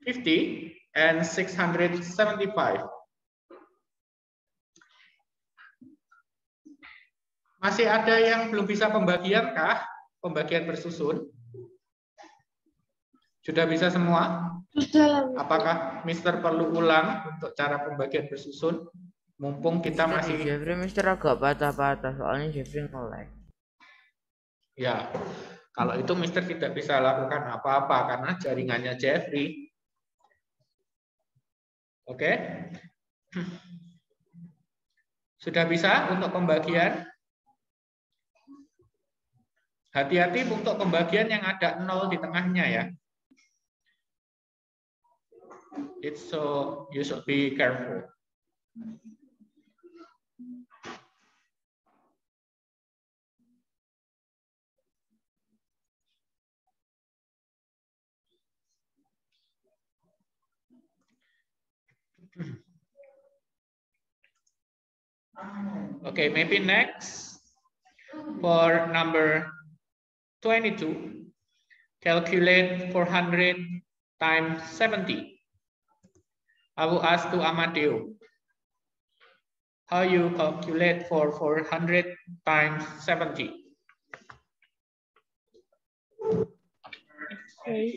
and 675. Masih ada yang belum bisa pembagian kah? Pembagian bersusun? Sudah bisa semua? Sudah. Apakah Mister perlu ulang untuk cara pembagian bersusun? Mumpung kita masih... Jeffrey Mister agak patah-patah, soalnya Jeffrey nge-lag. Ya, kalau itu Mister tidak bisa lakukan apa-apa karena jaringannya Jeffrey. Oke? Sudah bisa untuk pembagian? Hati-hati untuk pembagian yang ada 0 di tengahnya ya. You should be careful. Okay, maybe next for number 22, calculate 400 times 70. I will ask to Amadeo. How you calculate for 400 times 70? Okay.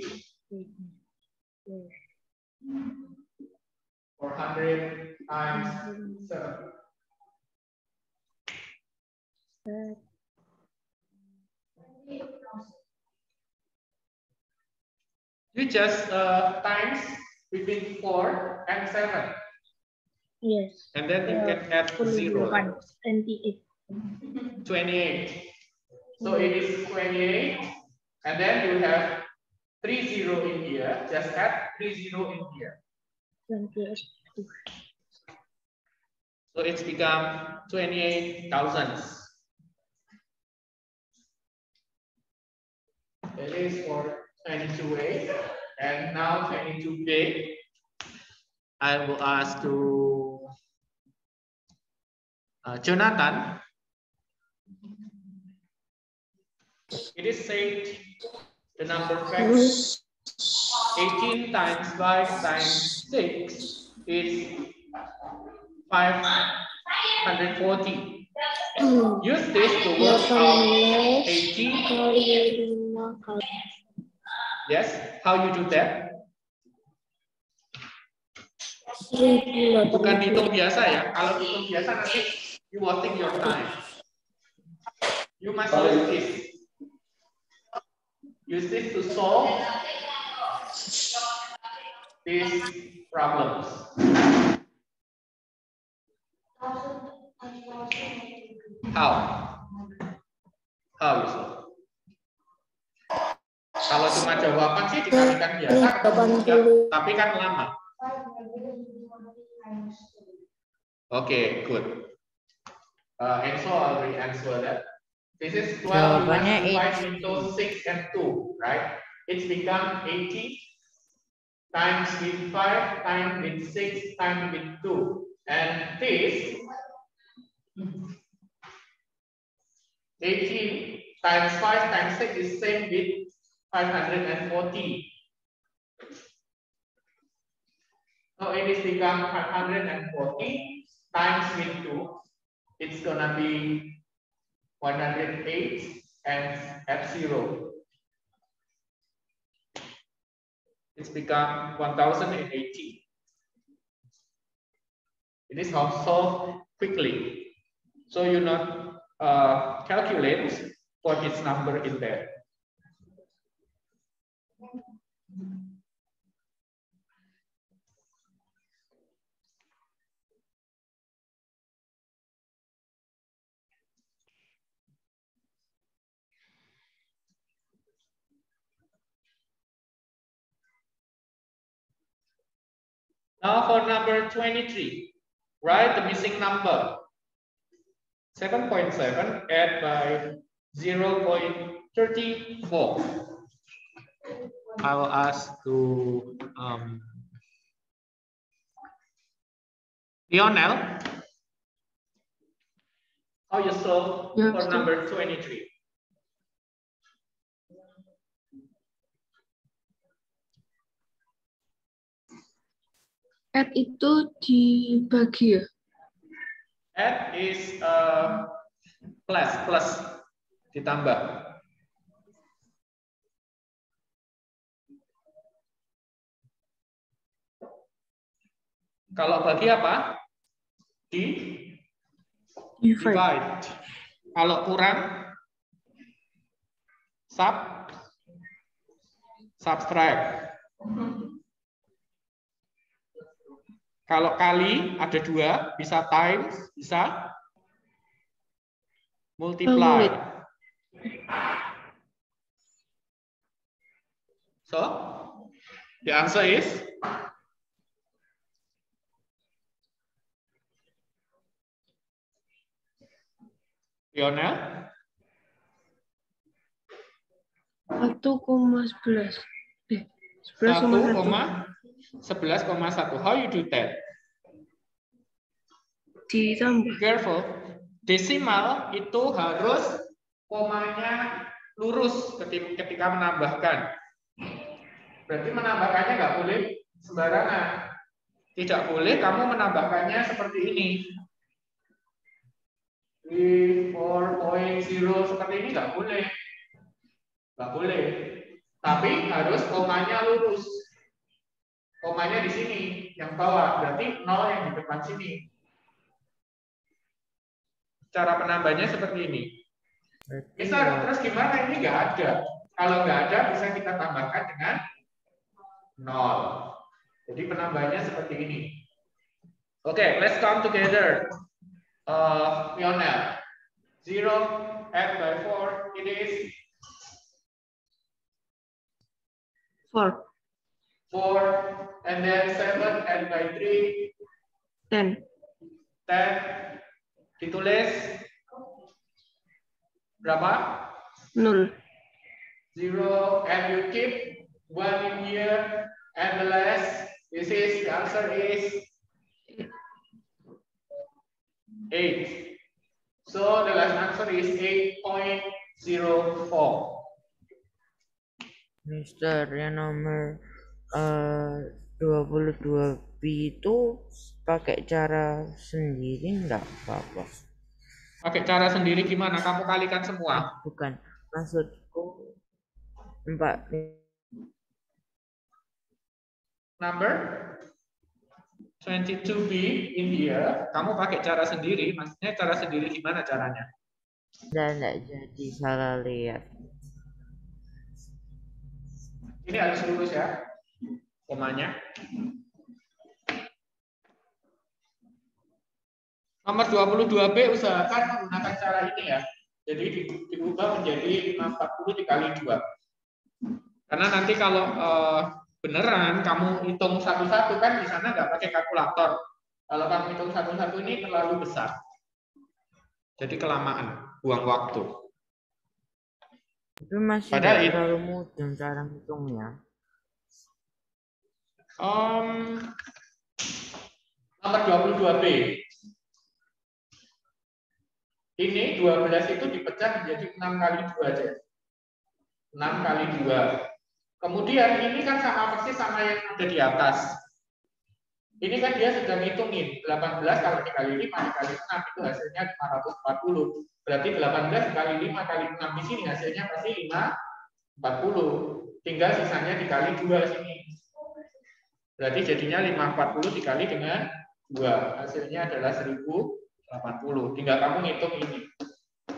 400 times 70. You just times between 4 and 7. Yes. And then you can add 0. 28. 28. So it is 28. And then you have 30 in here. Just add 30 in here. 28. So it's become 28,000. It is for 22A. And now 22B. I will ask to Jonathan. It is said the number facts 18 times 5 times 6 is 540. Use this to work out 18. Yes, how you do that? Bukan hitung biasa ya. Kalau hitung biasa nanti you wasting your time. You must use this. Use this to solve these problems. How? How you solve? Kalau cuma jawaban sih dikalikan biasa, tapi kan lama. Okay, good. Enzo already answered that. This is 12 into 6 and 2, right? It's become 80 times with 5 times with 6 times with 2. And this 18 times 5 times 6 is same with 540. So it is become 540 times with 2. It's gonna be 108 and at 0. It's become 1080. It is how solved quickly. So you not calculate for this number in there. Now for number 23, write the missing number. 7.7 add by 0.34. I will ask to Lionel. How you solve for number 23? Add itu dibagi ya? Add is plus ditambah. Kalau bagi apa? Divide. Kalau kurang, subtract. Kalau kali ada 2, bisa times, bisa multiply. So, the answer is Lionel 1,11. 1,11,1. How you do that? Ditambah. Careful. Desimal itu harus komanya lurus ketika menambahkan. Berarti menambahkannya nggak boleh sembarangan. Tidak boleh kamu menambahkannya seperti ini. 4.0 seperti ini nggak boleh. Nggak boleh. Tapi harus komanya lurus. Komanya di sini, yang bawah. Berarti 0 yang di depan sini. Cara penambahnya seperti ini. Bisa, terus gimana? Ini nggak ada. Kalau nggak ada, bisa kita tambahkan dengan 0. Jadi penambahnya seperti ini. Oke, let's count together. Lionel, 0 add by 4, it is 4. 4, and then 7 add by 3, 10. 10. Ditulis berapa? 0. 0, and you keep 1 in here, and the last, the answer is 8. So the last answer is 8.04. Mister, yang nomor 22B itu pakai cara sendiri nggak apa-apa? Pakai cara sendiri gimana? Kamu kalikan semua? Bukan, maksudku 4. Number 22B in here, kamu pakai cara sendiri. Maksudnya cara sendiri gimana caranya? Dan nggak jadi salah lihat. Ini harus lurus ya, komanya. Nomor 22B usahakan menggunakan cara ini ya. Jadi diubah menjadi 540 dikali 2. Karena nanti kalau beneran kamu hitung satu-satu kan di sana nggak pakai kalkulator. Kalau kamu hitung satu-satu ini terlalu besar. Jadi kelamaan, buang waktu. Itu masih Padahal nggak terlalu mudah cara hitungnya. Nomor 22B. Ini 12 itu dipecah menjadi 6 kali 2 aja. 6 kali 2. Kemudian ini kan sama persis sama yang ada di atas. Ini kan dia sudah ngitungin 18 kalau dikali 5 dikali 6 itu hasilnya 540. Berarti 18 dikali 5 kali 6 di sini hasilnya pasti 540. Tinggal sisanya dikali 2 sini. Berarti jadinya 540 dikali dengan 2. Hasilnya adalah 1080. Tinggal kamu ngitung ini.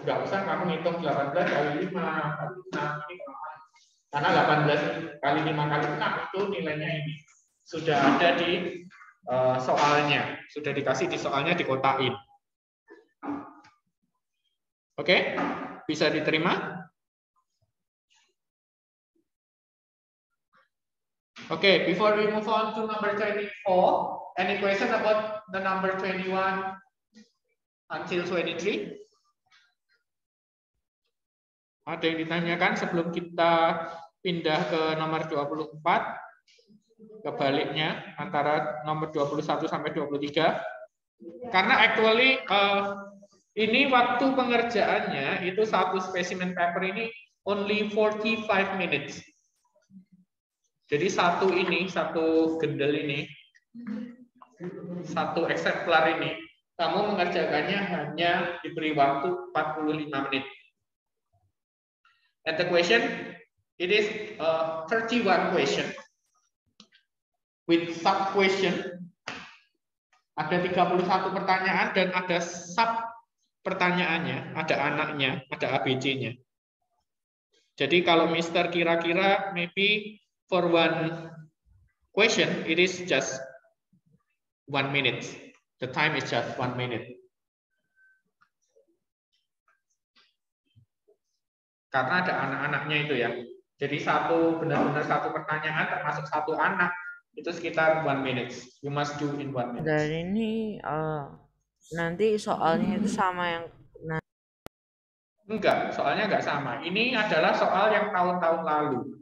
Enggak usah kamu ngitung 18 kali 5 kali 6 ini karena 18 kali 5 kali 6 itu nilainya ini. Sudah ada di soalnya. Sudah dikasih di soalnya, dikotain. Oke? Bisa diterima? Okay, before we move on to number 24, any question about the number 21 until 23? Ada yang ditanyakan sebelum kita pindah ke nomor 24, kebaliknya antara nomor 21 sampai 23. Karena actually ini waktu pengerjaannya itu satu spesimen paper ini only 45 minutes. Jadi satu gendel ini satu eksemplar ini. Kamu mengerjakannya hanya diberi waktu 45 menit. And the question, it is 31 question. With sub question, ada 31 pertanyaan dan ada sub pertanyaannya, ada anaknya, ada ABC-nya. Jadi kalau Mister kira-kira maybe for one question, it is just 1 minute. The time is just 1 minute. Karena ada anak-anaknya itu ya. Jadi benar-benar satu pertanyaan termasuk satu anak itu sekitar 1 minute. You must do in 1 minute. Dan ini nanti soalnya itu sama yang enggak, soalnya enggak sama. Ini adalah soal yang tahun-tahun lalu.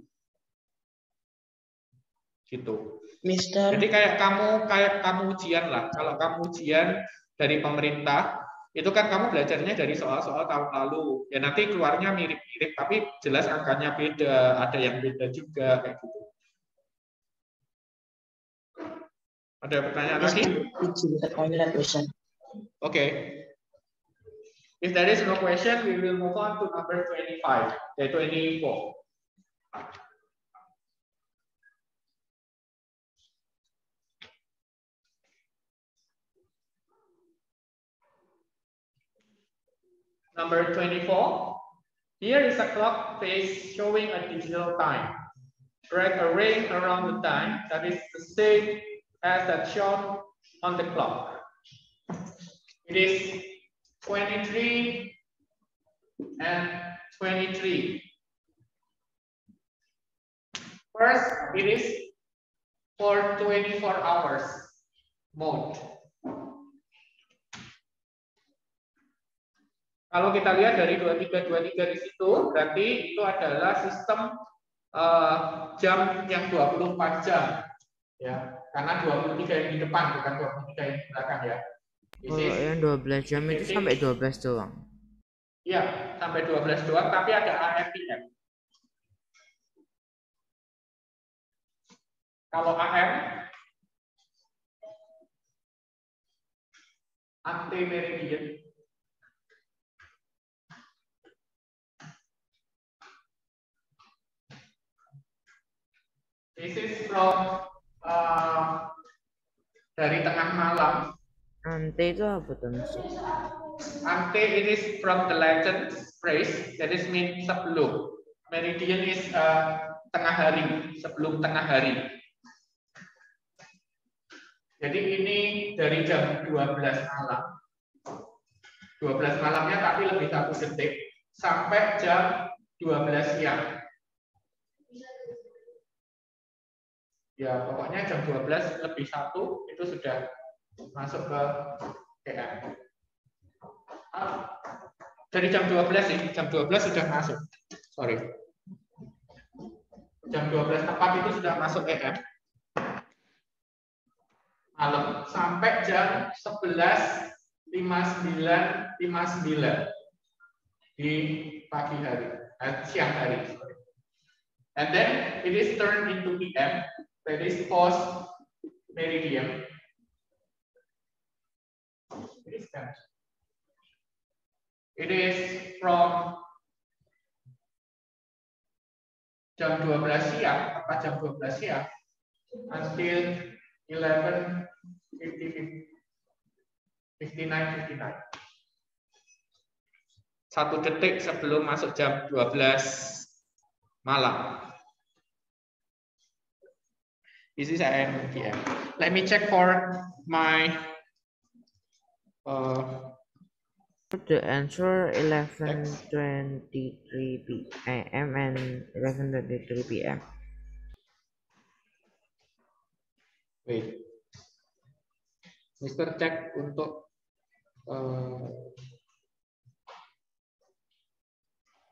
Gitu. Mister. Jadi kayak kamu ujian lah. Kalau kamu ujian dari pemerintah, itu kan kamu belajarnya dari soal-soal tahun lalu. Ya nanti keluarnya mirip-mirip, tapi jelas angkanya beda, ada yang beda juga kayak gitu. Ada pertanyaan lagi? Oke. If there is no question, we will move on to number 25, 24. Number 24, here is a clock face showing a digital time. Drag a ring around the time that is the same as that shown on the clock. It is 23 and 23. First, it is for 24 hours mode. Kalau kita lihat dari 23 di situ, berarti itu adalah sistem jam yang 24 jam. Ya, karena 23 yang di depan, bukan 23 yang di belakang ya. Kalau yang 12 jam itu sampai 12 doang. Iya, sampai 12 doang, tapi ada AM PM. Kalau AM, ante meridian. This is from dari tengah malam. Ante itu apa tuh maksudnya? Ante it is from the Latin phrase that is mean sebelum. Meridian is tengah hari, sebelum tengah hari. Jadi ini dari jam 12 malam. 12 malamnya tapi lebih 1 detik sampai jam 12 siang. Ya, pokoknya jam 12 lebih 1 itu sudah masuk ke PM. Dari jam 12 sih, jam 12 sudah masuk. Sorry. Jam 12 tepat itu sudah masuk EM. Malam sampai jam 11.59 di pagi hari, siang hari. Sorry. And then it is turned into PM. That is post meridian. It is from jam 12 siang, apa jam 12 siang, until 11:59. 1 detik sebelum masuk jam 12 malam. This is AM PM. Let me check for my The answer 11:23 AM and 11:23 PM. Wait. Mister cek untuk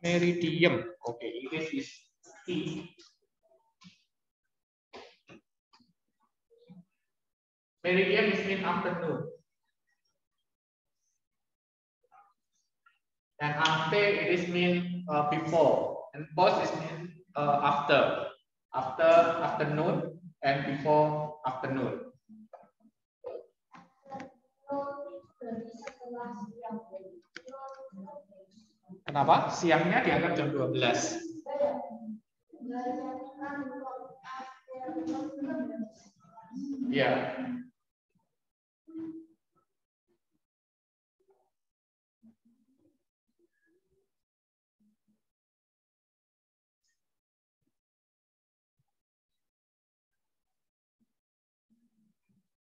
meridian. Oke, this is T. Meridian is mean afternoon. And ante it is mean before. And post is mean after. After afternoon and before afternoon. Kenapa? Siangnya dianggap jam 12. Ya.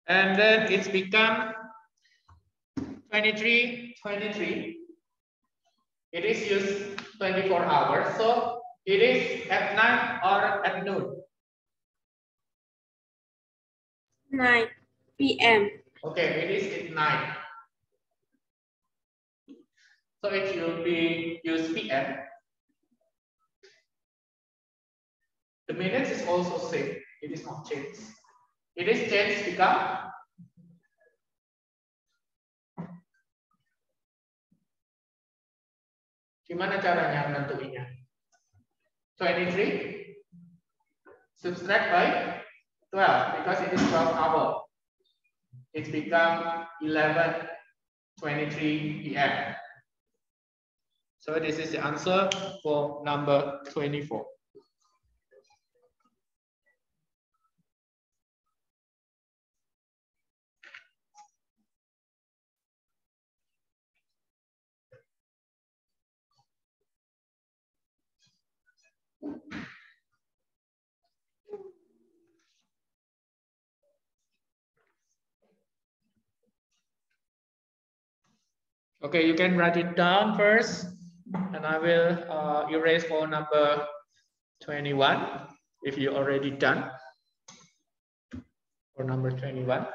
And then it's become 23. It is used 24 hours. So it is at night or at noon? 9 p.m. Okay, it is at night. So it should be used PM. The minutes is also same. It is not changed. It is changed become gimana caranya menentuinya? 23 subtract by 12 because it is 12 hour. It's become 11:23 p.m. So this is the answer for number 24. Okay, you can write it down first, and I will erase for number 21 if you already done for number 21.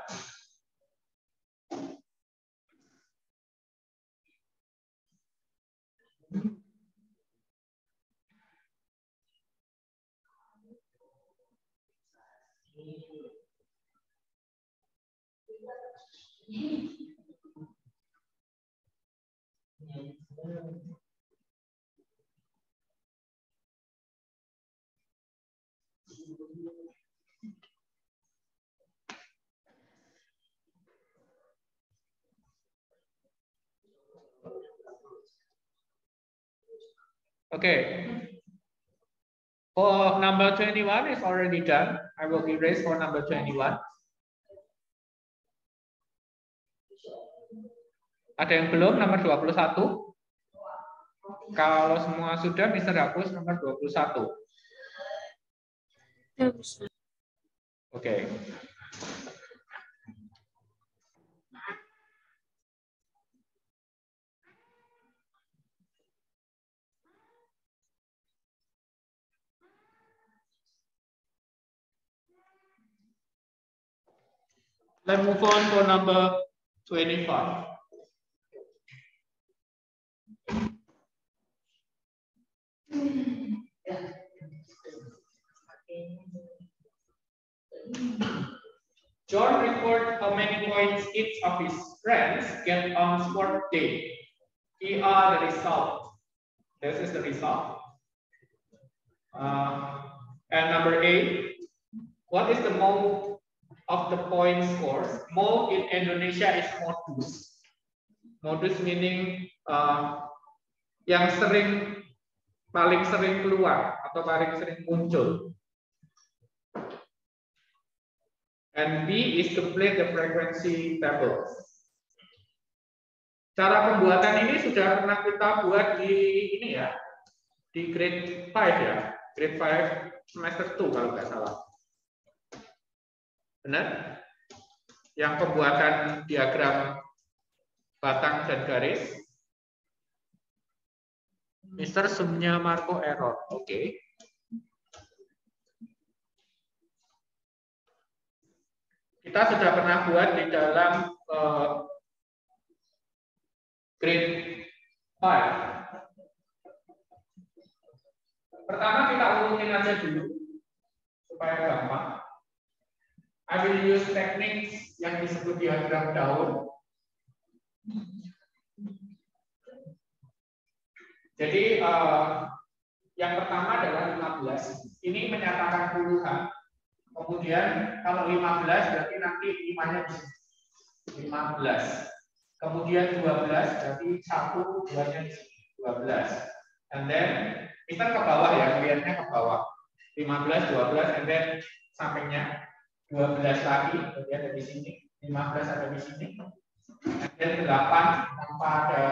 Okay. For number 21 is already done. I will erase for number 21. Ada yang belum nomor 21? Kalau semua sudah, Mister hapus nomor 21. Oke. Let's move on for number 25. John reported how many points each of his friends get on sport day. Here are the results. This is the result. And number 8, what is the mode of the point scores? Mode in Indonesia is modus. Modus meaning yang paling sering keluar atau paling sering muncul. And B is to play the frequency table. Cara pembuatan ini sudah pernah kita buat di ini ya, di grade 5 ya, grade 5 semester 2 kalau nggak salah. Benar? Yang pembuatan diagram batang dan garis. Mister sumnya Marco error. Oke. Kita sudah pernah buat di dalam grade 5. Pertama kita urutin aja dulu supaya gampang. I will use techniques yang disebut diagram daun. Jadi yang pertama adalah 15. Ini menyatakan puluhan. Kemudian kalau 15 berarti nanti 5-nya di sini. 15. Kemudian 12 berarti 1, 2-nya di sini. 12. And then kita ke bawah ya, lihatnya ke bawah. 15, 12, and then sampingnya 12 lagi, kemudian ada di sini, 15 ada di sini, and then 8 tanpa ada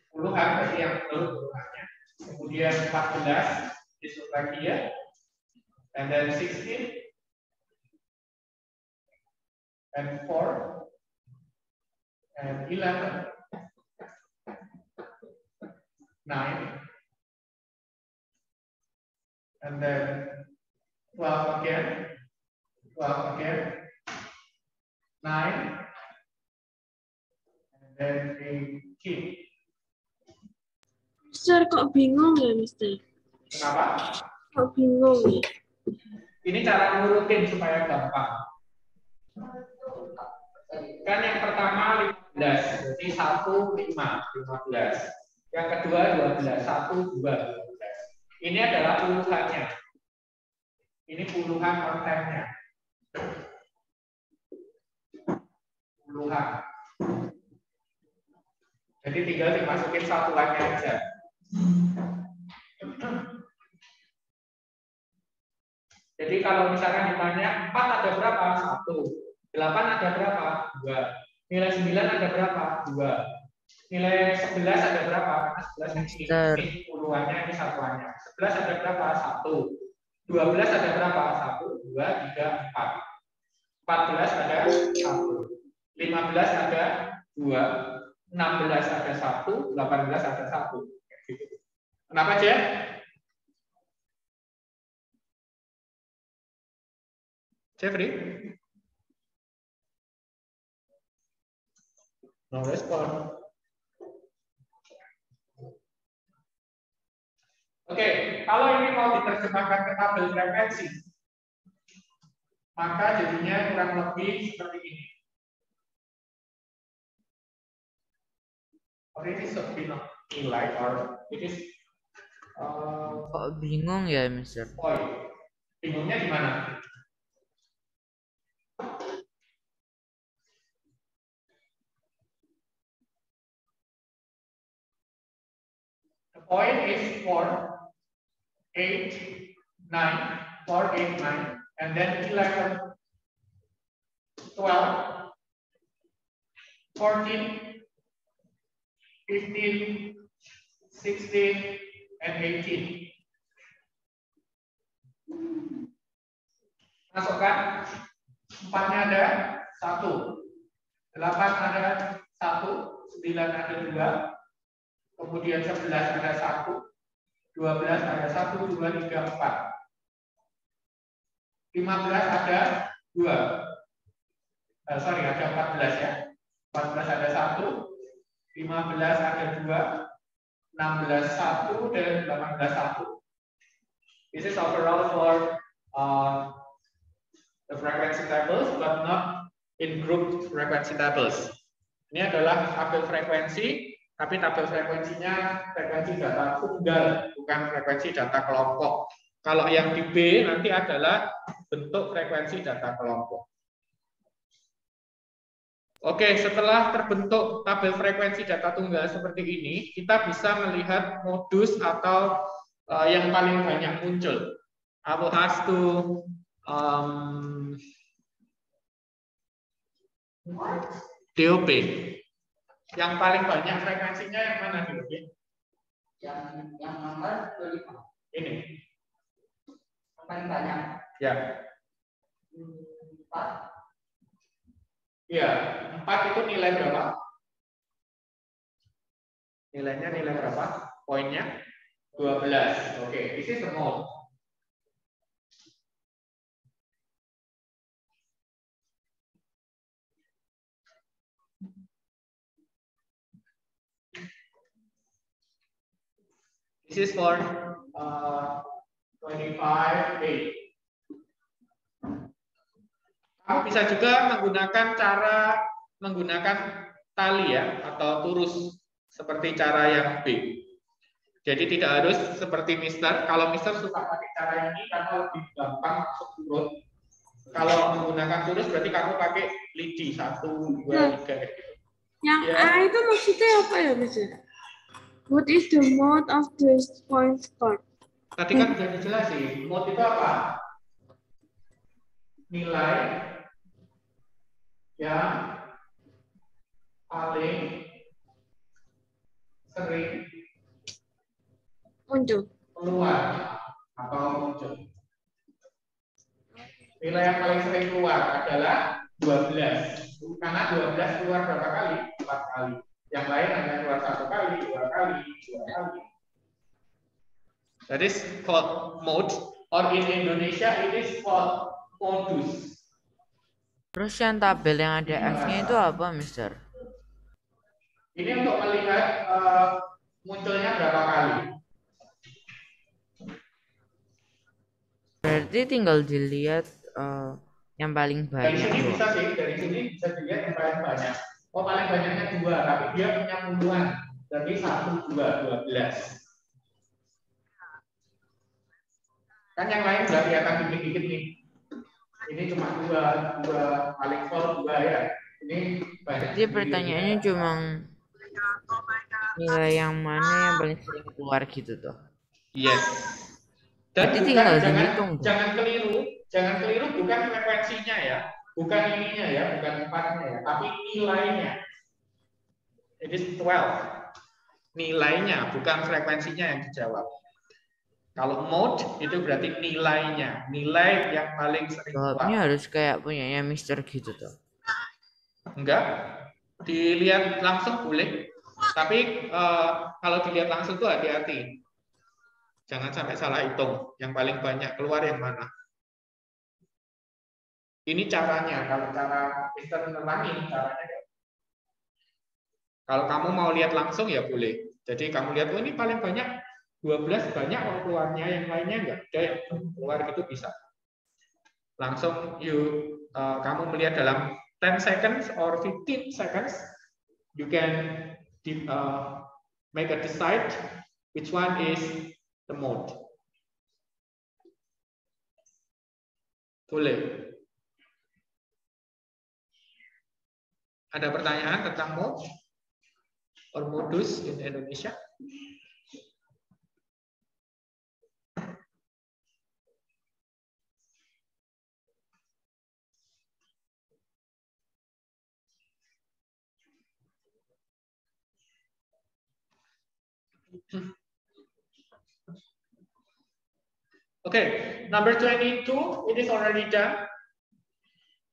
puluhan, berarti yang puluhannya. Kemudian 14 disebut lagi ya, and then 16, and 4, and 11, 9, and then 12 again, 9, and then 18. Mister, kok bingung ya, Mister? Kenapa? Kok bingung ya? Ini cara ngurutin supaya gampang. Kan yang pertama 15, berarti 1, 5, 15. Yang kedua 12, 1, 2, 12. Ini adalah puluhannya. Ini puluhan kontennya. Puluhan. Jadi tinggal dimasukin satuannya aja. Jadi kalau misalkan ditanya 4 ada berapa? 1. 8 ada berapa? 2. Nilai 9 ada berapa? 2. Nilai 11 ada berapa? Karena 11 ini puluhannya, ini satuannya. 11 ada berapa? 1. 12 ada berapa? 1, 2, 3, 4. 14 ada 1. 15 ada 2. 16 ada 1. 18 ada 1. Kenapa, Jen? Jeffrey? No respon. Oke, kalau ini mau diterjemahkan ke tabel frekuensi, maka jadinya kurang lebih seperti ini. Or it is a bit of nilai, or it is Kok bingung ya, Mister? point. Bingungnya di mana? The point is 4, 8, 9, 4, 8, 9, and then 11, 12, 14, 15, 16, and 18. Masukkan 4-nya ada 1, 8 ada 1, 9 ada 2, kemudian 11 ada 1, 12 ada 1, 2, 3, 4. 15 ada 2. Sorry, ada 14 ya. 14 ada 1, 15 ada 2, 16 1, dan 18 1. This is overall for the frequency tables, but not in group frequency tables. Ini adalah tabel frekuensi, tapi tabel frekuensinya frekuensi data tunggal, bukan frekuensi data kelompok. Kalau yang di B nanti adalah bentuk frekuensi data kelompok. Oke, setelah terbentuk tabel frekuensi data tunggal seperti ini, kita bisa melihat modus atau yang paling banyak muncul. I will ask to DOP. Yang paling banyak frekuensinya yang mana, DOP? Yang nomor 25. Ini. Paling banyak. Ya. 4. Iya, 4 itu nilai berapa? Nilainya nilai berapa? Poinnya 12. Oke, this is the mode. This is for 25A. Kamu bisa juga menggunakan tali ya, atau turus seperti cara yang B. Jadi tidak harus seperti Mister. Kalau Mister suka pakai cara ini karena lebih gampang masuk turun. Kalau menggunakan turus berarti kamu pakai lidi 1, 2, 3 gitu. Yang Ya. A itu maksudnya apa ya, Mister? What is the mode of this point score? Tadi kan sudah dijelasin. Mode itu apa? Nilai yang paling sering Muncul. keluar atau muncul. Nilai yang paling sering keluar adalah 12. Karena 12 keluar berapa kali? 4 kali. Yang lain hanya keluar 1 kali, 2 kali, 2 kali. That is called mode, or in Indonesia it is called modus. Terus yang tabel yang ada F-nya itu apa, Mister? Ini untuk melihat munculnya berapa kali. Berarti tinggal dilihat yang paling Dari banyak sini doang. bisa sih, dari sini bisa dilihat yang paling banyak. Oh, paling banyaknya 2, tapi dia punya puluhan. Jadi 1, 2, 12. Kan yang lain udah kelihatan dikit-dikit nih. Ini cuma 2 paling full 2 ya. Ini banyak. Jadi pertanyaannya cuma nilai yang mana yang paling sering keluar gitu tuh. Yes. Dan Berarti bukan, tinggal dihitung tuh. jangan keliru bukan frekuensinya ya, bukan ininya ya, bukan tempatnya ya, tapi nilainya. It is 12. Nilainya, bukan frekuensinya yang dijawab. Kalau mode itu berarti nilainya, nilai yang paling sering Jawabnya keluar. harus kayak punyanya Mister gitu tuh. Enggak, dilihat langsung boleh, tapi kalau dilihat langsung tuh hati-hati. Jangan sampai salah hitung. Yang paling banyak keluar yang mana. Ini caranya. Kalau cara Mister nerangin caranya. Kalau kamu mau lihat langsung ya boleh. Jadi kamu lihat, oh ini paling banyak 12 banyak kalau keluarnya, yang lainnya enggak ada yang keluar gitu bisa. Langsung kamu melihat dalam 10 seconds or 15 seconds, you can make a decide which one is the mode. Boleh. Ada pertanyaan tentang mode or modus in Indonesia? Okay, number 22, it is already done.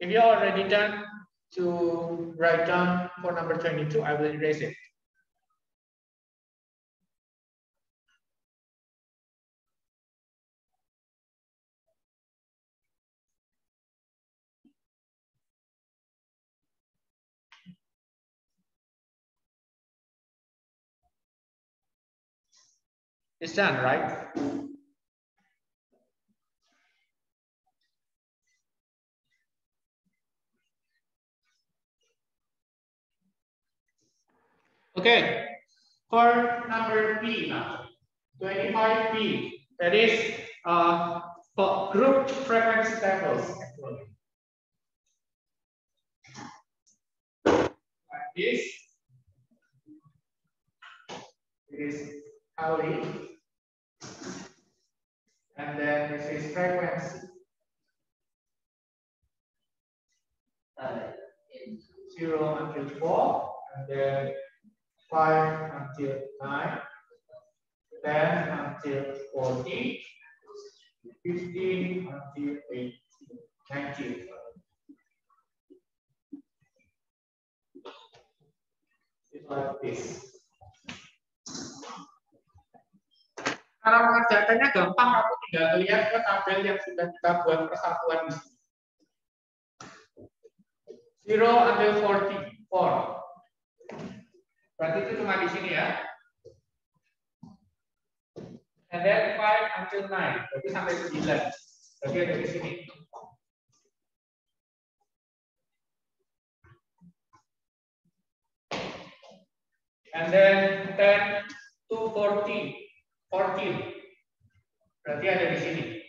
If you are already done to write down for number 22, I will erase it. It's done, right? Okay, for number B now, 25B, that is for group frequency tables. Like this, it is Ali, and then this is frequency. 0 until 4, and then 5 until 9, 10 until 14, 15 until 18, 19. It's like this. Cara mengerjakannya gampang, kamu tinggal lihat ke tabel yang sudah kita buat persatuan di sini. 0 until 44. Berarti itu cuma di sini ya. And then 5 until 9. Berarti sampai 9. Berarti ada di sini. And then 10 to 14. 14. Berarti ada di sini.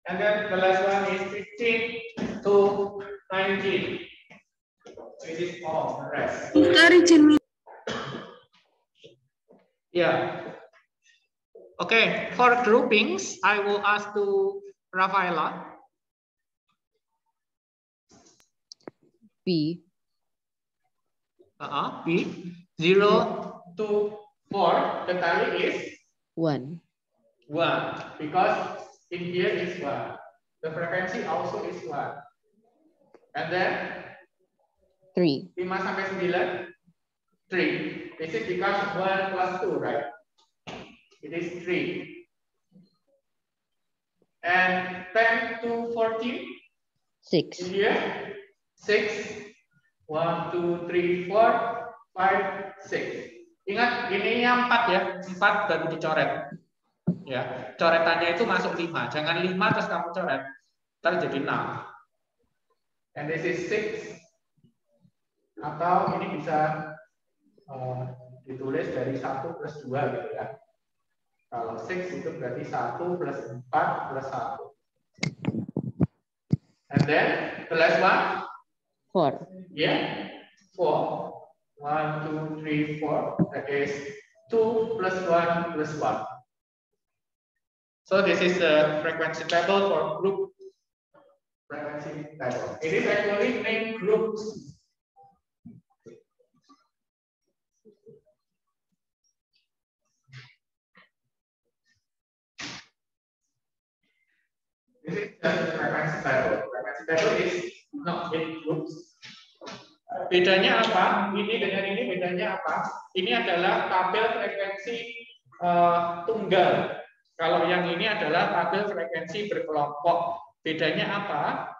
And then the last one is 15 to 19. It is all the rest. Yeah. Okay, for groupings, I will ask to Rafaela. P. P. 0 to 4. The tally is 1. 1. Because in here is 1. The frequency also is 1. And then 3. 5 sampai 9. 3. This is because 1 plus 2, right? It is 3. And 10 to 14. 6. In here, 6. 1, 2, 3, 4, 5, 6. Ingat, ininya 4 ya. 4 baru dicoret. Ya, coretannya itu masuk 5. Jangan 5 terus kamu coret. Ntar jadi 6. And this is 6. Atau ini bisa ditulis dari 1 plus 2 gitu ya. Kalau 6 itu berarti 1 plus 4 plus 1. And then the last one? 4. Yeah, 4. 1, 2, 3, 4. That is 2 plus 1 plus 1. So this is the frequency table for group frequency table. It is actually named groups. This is the frequency table. Frequency table is not in groups. Bedanya apa? Ini dengan ini bedanya apa? Ini adalah tabel frekuensi tunggal. Kalau yang ini adalah tabel frekuensi berkelompok. Bedanya apa?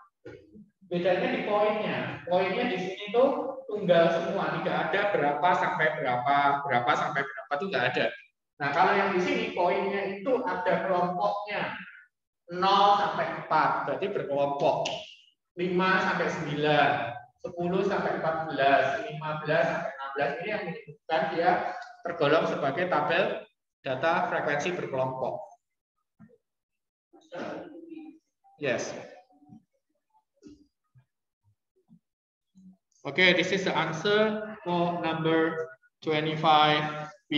Bedanya di poinnya. Poinnya di sini tuh tunggal semua, tidak ada berapa sampai berapa, berapa sampai berapa itu nggak ada. Nah, kalau yang di sini poinnya itu ada kelompoknya 0 sampai 4, berarti berkelompok. 5 sampai 9, 10 sampai 14, 15 sampai 16 ini yang menyebutkan dia tergolong sebagai tabel data frekuensi berkelompok. Yes. Okay, this is the answer for number 25B.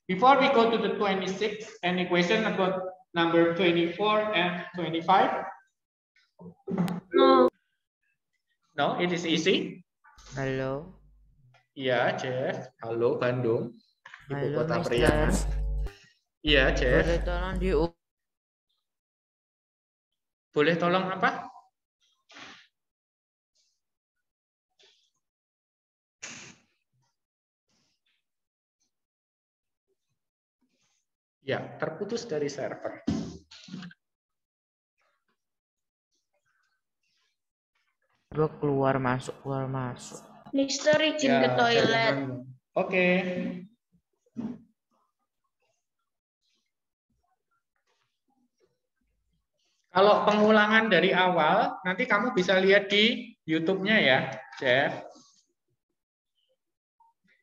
Before we go to the 26, any question about number 24 and 25? No. No, it is easy. Halo. Iya, Jeff. Halo, Bandung. Ibu Halo, kota Mister. Priangan. Iya, Jeff. Boleh tolong Boleh tolong apa? Ya, terputus dari server. Gue keluar masuk. Mister izin Ya, ke toilet. jaringan. Oke. Kalau pengulangan dari awal, nanti kamu bisa lihat di YouTube-nya ya, Jeff.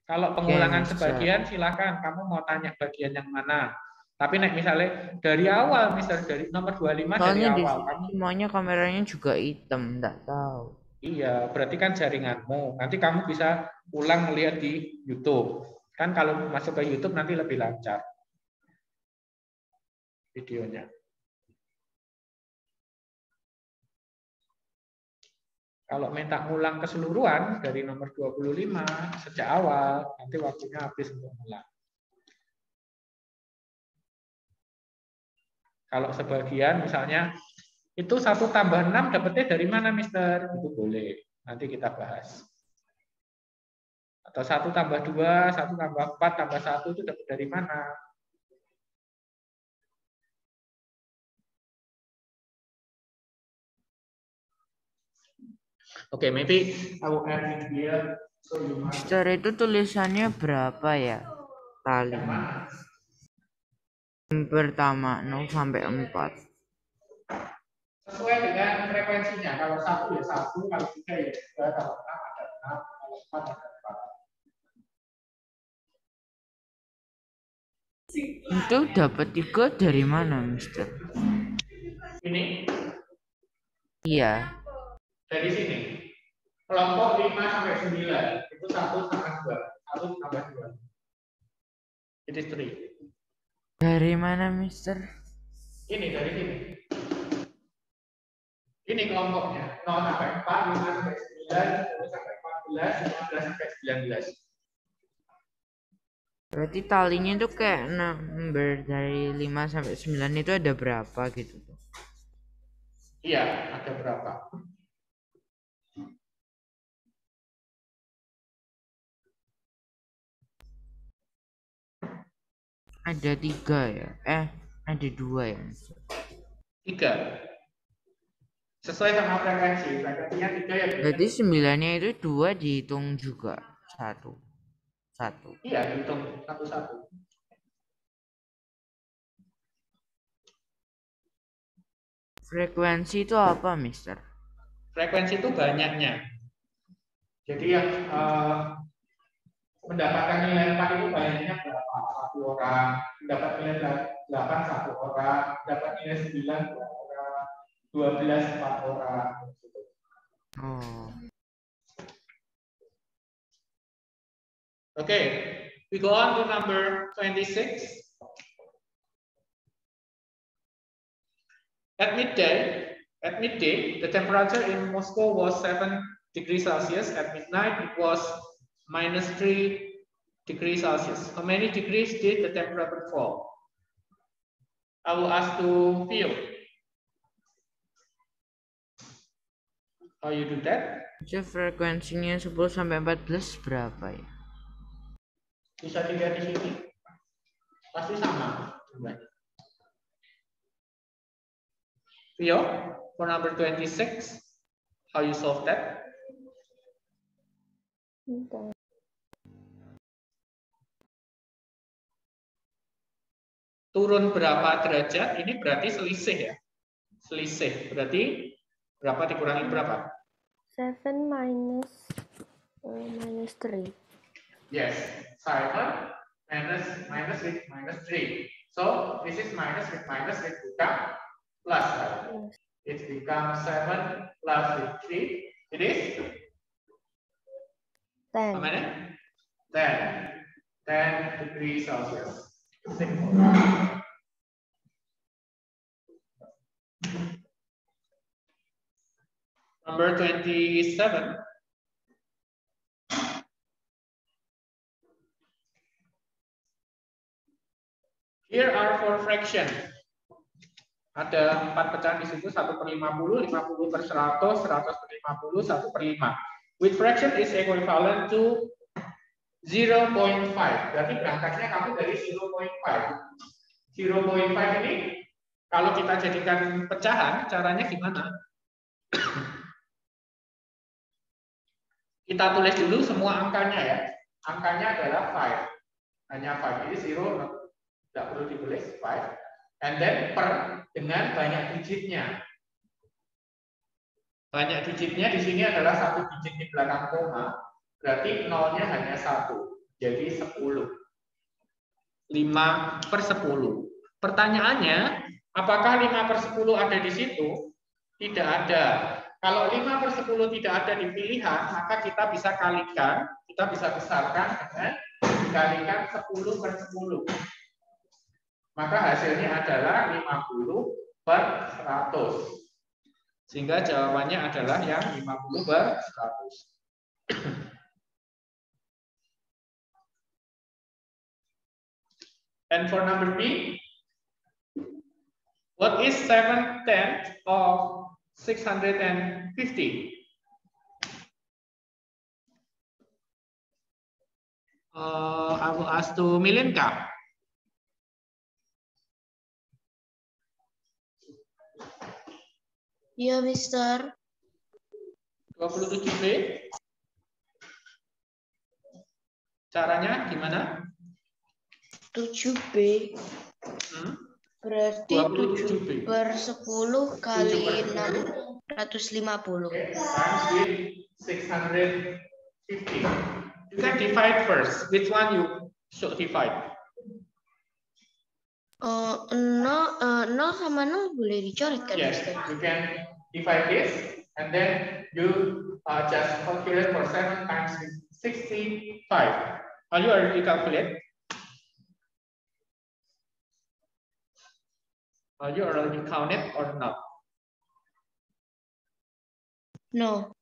Kalau pengulangan sebagian, silakan kamu mau tanya bagian yang mana. Tapi misalnya dari awal, misalnya dari nomor 25 Soalnya dari di awal. sini semuanya kameranya juga hitam, enggak tahu. Iya, berarti kan jaringanmu. Nanti kamu bisa ulang melihat di YouTube. Kan kalau masuk ke YouTube nanti lebih lancar videonya. Kalau minta ngulang keseluruhan dari nomor 25 sejak awal, nanti waktunya habis untuk ngulang. Kalau sebagian misalnya itu 1 tambah 6 dapetnya dari mana, Mister? Itu boleh. Nanti kita bahas. Atau 1 tambah 2, 1 tambah 4 tambah 1 itu dapat dari mana? Oke, maybe I will add in here. So you must... Mister, itu tulisannya berapa ya? Kali. Yang pertama 0 sampai 4. Sesuai dengan frekuensinya. Kalau 1 ya 1, kalau 3 ya 3, kalau 6 ada 6, kalau 4 ada 4. Itu dapat 3 dari mana, Mister? Ini? Iya. Dari sini. Kelompok 5 sampai 9 itu 1 sama 2. 1 tambah 2. It is 3. Dari mana, Mister? Ini dari sini. Ini kelompoknya 0 sampai 4, 5 sampai 9, 10 sampai 14, 15 sampai 19. Berarti talinya tuh kayak number dari 5 sampai 9 itu ada berapa gitu tuh? Iya, ada berapa? Ada 3 ya? Ada 2 ya? 3. Sesuai sama frekuensi. Frekuensinya 3 ya. Berarti 9-nya itu 2 dihitung juga. 1. Iya, dihitung satu-satu. Frekuensi itu apa, Mister? Frekuensi itu banyaknya. Jadi yang mendapatkan nilai 4 itu banyaknya berapa? 1 orang. Mendapat nilai 8 1 orang. Dapat nilai 9 2 orang. 12 4 orang. Oh. Okay, we go on to number 26. At midday, the temperature in Moscow was 7 degrees Celsius. At midnight, it was -3 degrees Celsius. How many degrees did the temperature fall? I will ask to Theo. How you do that? Jadi frekuensinya 10 sampai 14 berapa ya? Bisa dilihat di sini. Pasti sama. Theo, for number 26, how you solve that? Turun berapa derajat? Ini berarti selisih ya. Selisih. Berarti berapa dikurangi berapa? 7 minus 3. Yes, 7 minus with minus 3. So this is minus with become plus. Right? It becomes 7 plus with 3. It is 10. how many? 10 degrees Celsius. Simple. Number 27. Here are 4 fractions. Ada 4 pecahan di situ, 1/50, 50/100, 100/50, 1/5. Which fraction is equivalent to 0.5. Berarti berangkatnya kamu dari 0.5. 0.5 ini kalau kita jadikan pecahan, caranya gimana? Kita tulis dulu semua angkanya ya. Angkanya adalah 5. Hanya 5. Ini 0, tidak perlu ditulis 5. And then per dengan banyak digitnya. Banyak digitnya di sini adalah 1 digit di belakang koma. Berarti nolnya hanya 1. Jadi 10. 5/10. Pertanyaannya, apakah 5/10 ada di situ? Tidak ada. Kalau 5/10 tidak ada di pilihan, maka kita bisa kalikan, kita bisa besarkan dengan dikalikan 10/10. Maka hasilnya adalah 50/100. Sehingga jawabannya adalah yang 50/100. And for number B, what is 7/10 of 650? I will ask to Milenka. Ya, Mister. 27B. Caranya gimana? 7B. Berarti 27B. 7/10 kali 650. Times with 650. You can divide first. Which one you should divide? Nol sama 0 boleh dicoret kan, Yes, Mister? you can divide this and then you just calculate for 7 times 65. Are you already calculate? Are you already counted or not? No.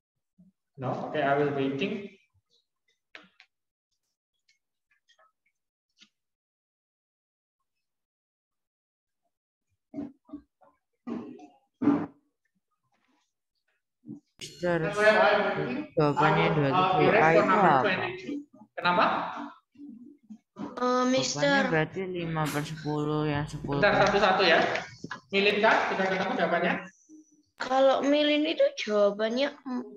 No? Okay, I will waiting. Mister, And while I'm waiting, I jawabannya will 27A erase for itu number apa? 22. Kenapa? Jawabannya Mister, berarti 5/10 yang 10 Bentar satu-satu ya. Milih kan? Sudah ketemu jawabannya? kalau milin itu jawabannya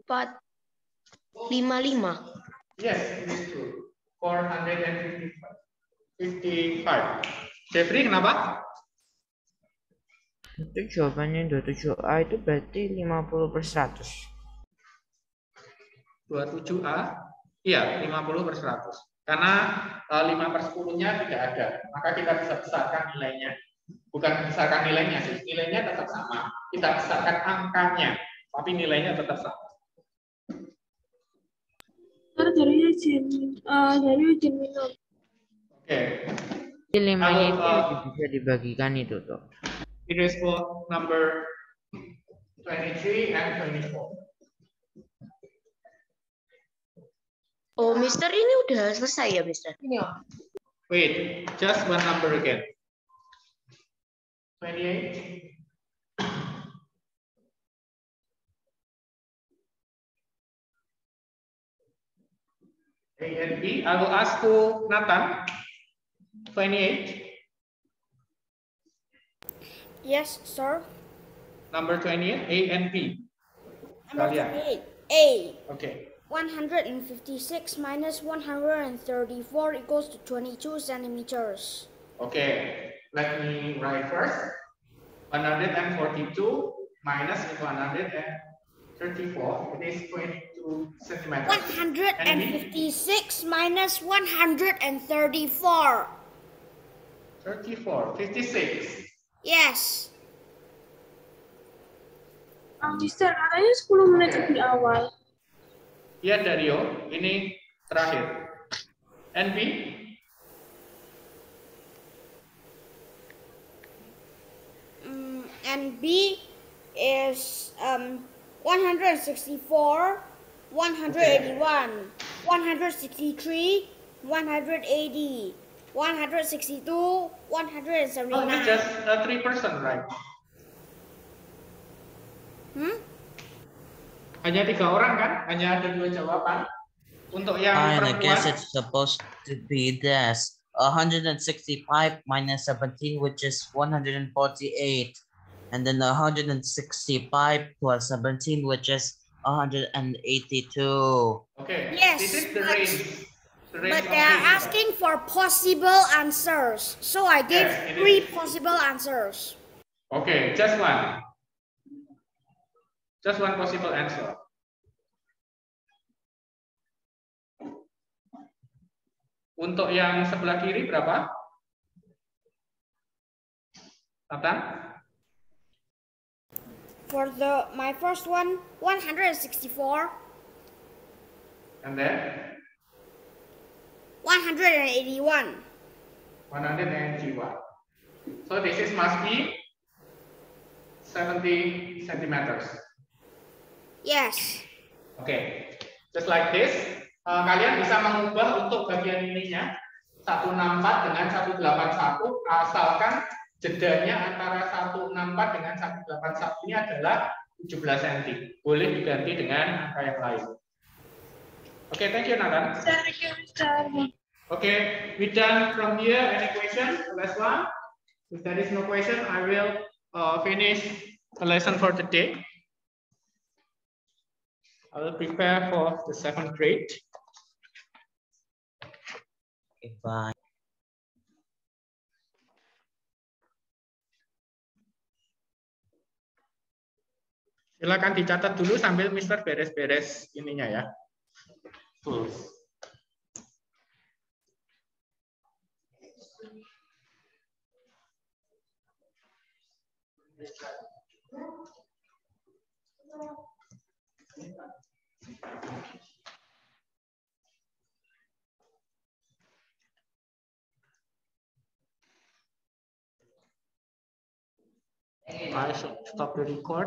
455. Yes, it is true. 455. Jeffrey, kenapa? Itu jawabannya 27A itu berarti 50/100. 27A? Iya, 50/100. Karena 5/10-nya tidak ada. Maka kita bisa besarkan nilainya. Bukan besarkan nilainya sih. Nilainya tetap sama. Kita besarkan angkanya. Tapi nilainya tetap sama. Dari Eugene minum. Oke. Jadi 5-nya itu Kalau, bisa dibagikan itu tuh. it is for number 23 and 24. Oh, Mister ini udah selesai ya, Mister? Ini Om. Wait, just one number again. 28. A and B. I will ask to Nathan. 28. Yes, sir. Number 28. A and B. Number Kalian. 28. A. Okay. 156 minus 134 equals to 22 centimeters. Okay. Let me write first. 142 minus 134. It is 22 centimeters. 156 minus 134. 34. 56. Yes. Mister, katanya 10 menit lebih awal. Ya Dario, ini terakhir. And B? And B is 164, 181, 163, 180, 162, 179. Oh, it's just 3%, right? Hanya 3 orang kan? Hanya ada 2 jawaban. Untuk yang I perempuan. guess it's supposed to be this. 165 minus 17, which is 148. And then 165 plus 17, which is 182. Okay. Yes, This is the range. The range But of they are things. asking for possible answers. So I gave Yes, it 3 is. possible answers. Okay, just one. Just one possible answer. Untuk yang sebelah kiri berapa? Nathan? For my first one, 164, And then 181. 181. So this is must be 70 centimeters. Yes. Okay, just like this. Kalian bisa mengubah untuk bagian ininya 164 dengan 181 asalkan jedanya antara 164 dengan 181 ini adalah 17 cm. Boleh diganti dengan angka yang lain. Okay, thank you Nathan. Thank you, Mister. Okay, we done from here. Any question? The last one. If there is no question, I will finish the lesson for today. I will prepare for the 7th grade. Okay, bye. Silakan dicatat dulu sambil Mister beres-beres ininya ya. Tools. I should stop the record.